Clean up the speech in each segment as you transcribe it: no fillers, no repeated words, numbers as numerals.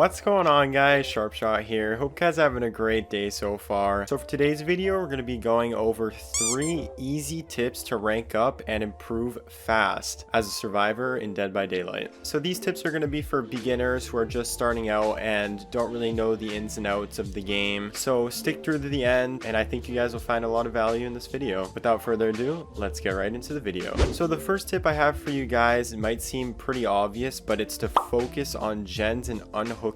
What's going on, guys? Sharpshot here. Hope you guys are having a great day so far. So for today's video, we're going to be going over 3 easy tips to rank up and improve fast as a survivor in Dead by Daylight. So these tips are going to be for beginners who are just starting out and don't really know the ins and outs of the game. So stick through to the end, and I think you guys will find a lot of value in this video. Without further ado, let's get right into the video. So the first tip I have for you guys, it might seem pretty obvious, but it's to focus on gens and unhooking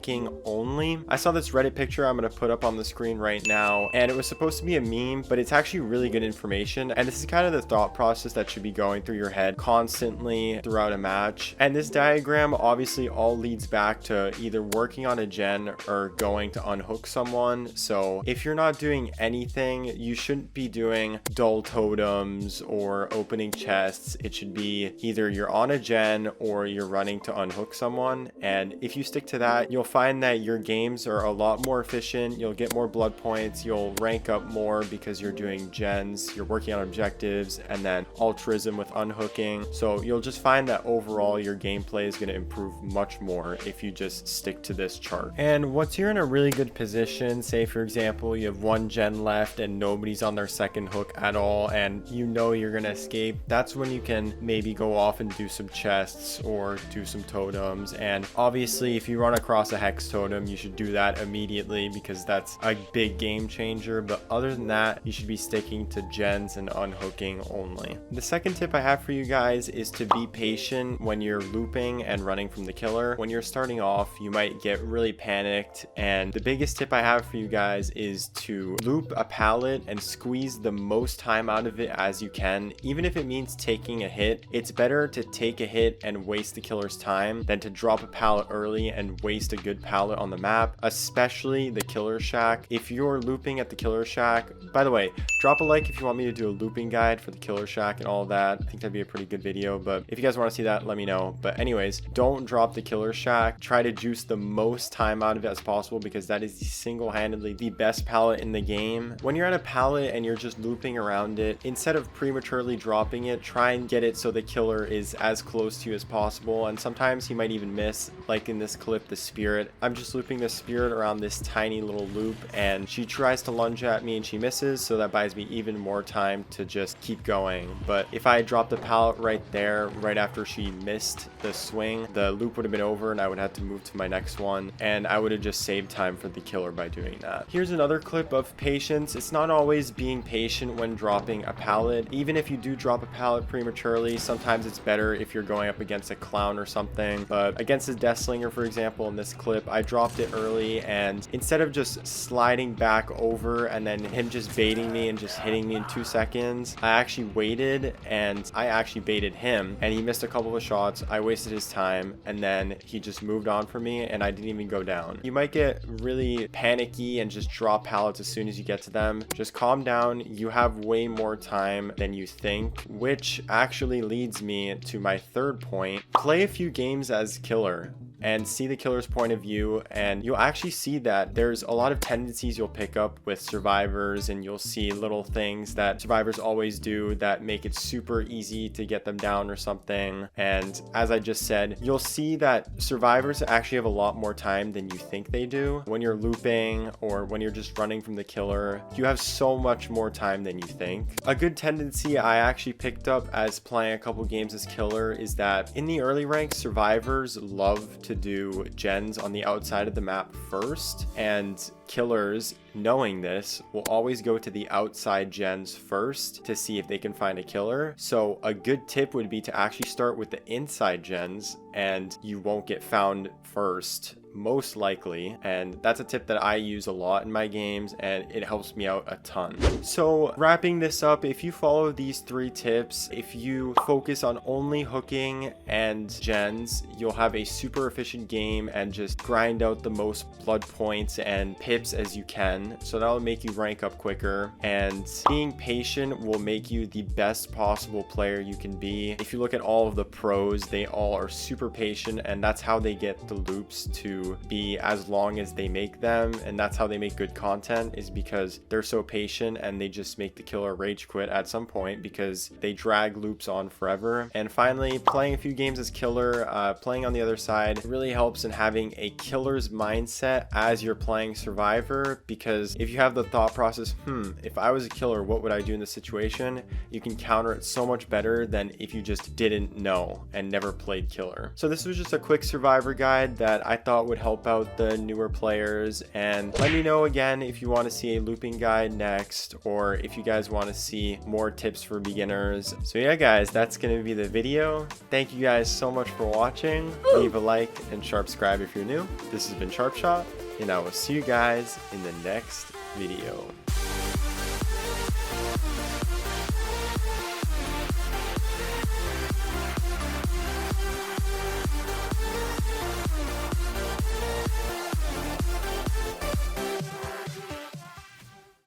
only. I saw this Reddit picture I'm going to put up on the screen right now, and it was supposed to be a meme, but it's actually really good information. And this is kind of the thought process that should be going through your head constantly throughout a match. And this diagram obviously all leads back to either working on a gen or going to unhook someone. So if you're not doing anything, you shouldn't be doing dull totems or opening chests. It should be either you're on a gen or you're running to unhook someone. And if you stick to that, you'll find that your games are a lot more efficient. You'll get more blood points. You'll rank up more because you're doing gens, you're working on objectives, and then altruism with unhooking. So you'll just find that overall your gameplay is going to improve much more if you just stick to this chart. And once you're in a really good position, say for example you have 1 gen left and nobody's on their second hook at all, and you know you're going to escape, that's when you can maybe go off and do some chests or do some totems. And obviously if you run across a hex totem, you should do that immediately because that's a big game changer. But other than that, you should be sticking to gens and unhooking only. The second tip I have for you guys is to be patient when you're looping and running from the killer. When you're starting off, you might get really panicked, and the biggest tip I have for you guys is to loop a pallet and squeeze the most time out of it as you can. Even if it means taking a hit, it's better to take a hit and waste the killer's time than to drop a pallet early and waste a good pallet on the map, especially the killer shack. If you're looping at the killer shack, by the way, drop a like if you want me to do a looping guide for the killer shack and all that. I think that'd be a pretty good video, but if you guys want to see that, let me know. But anyways, don't drop the killer shack. Try to juice the most time out of it as possible because that is single-handedly the best pallet in the game. When you're at a pallet and you're just looping around it, instead of prematurely dropping it, try and get it so the killer is as close to you as possible. And sometimes he might even miss, like in this clip, the spirit. I'm just looping the spirit around this tiny little loop, and she tries to lunge at me and she misses, so that buys me even more time to just keep going. But if I dropped the pallet right there, right after she missed the swing, the loop would have been over and I would have to move to my next one, and I would have just saved time for the killer by doing that. Here's another clip of patience. It's not always being patient when dropping a pallet. Even if you do drop a pallet prematurely, sometimes it's better if you're going up against a clown or something. But against the Deathslinger, for example, in this clip, I dropped it early, and instead of just sliding back over and then him just baiting me and just hitting me in 2 seconds, I actually waited and I actually baited him, and he missed a couple of shots. I wasted his time, and then he just moved on from me and I didn't even go down. You might get really panicky and just drop pallets as soon as you get to them. Just calm down. You have way more time than you think, which actually leads me to my third point. Play a few games as killer and see the killer's point of view, and you'll actually see that there's a lot of tendencies you'll pick up with survivors, and you'll see little things that survivors always do that make it super easy to get them down or something. And as I just said, you'll see that survivors actually have a lot more time than you think they do. When you're looping or when you're just running from the killer, you have so much more time than you think. A good tendency I actually picked up as playing a couple games as killer is that in the early ranks, survivors love to do gens on the outside of the map first, and killers, knowing this, will always go to the outside gens first to see if they can find a killer. So a good tip would be to actually start with the inside gens, and you won't get found first, most likely. And that's a tip that I use a lot in my games, and it helps me out a ton. So wrapping this up, if you follow these 3 tips, if you focus on only hooking and gens, you'll have a super efficient game and just grind out the most blood points and pips as you can. So that'll make you rank up quicker, and being patient will make you the best possible player you can be. If you look at all of the pros, they all are super patient, and that's how they get the loops to to be as long as they make them, and that's how they make good content, is because they're so patient and they just make the killer rage quit at some point because they drag loops on forever. And finally, playing a few games as killer, playing on the other side really helps in having a killer's mindset as you're playing survivor, because if you have the thought process, if I was a killer, what would I do in this situation, you can counter it so much better than if you just didn't know and never played killer. So this was just a quick survivor guide that I thought would help out the newer players. And let me know again if you want to see a looping guide next, or if you guys want to see more tips for beginners. So yeah guys, that's going to be the video. Thank you guys so much for watching. Leave a like and subscribe if you're new. This has been Sharpshot, and I will see you guys in the next video.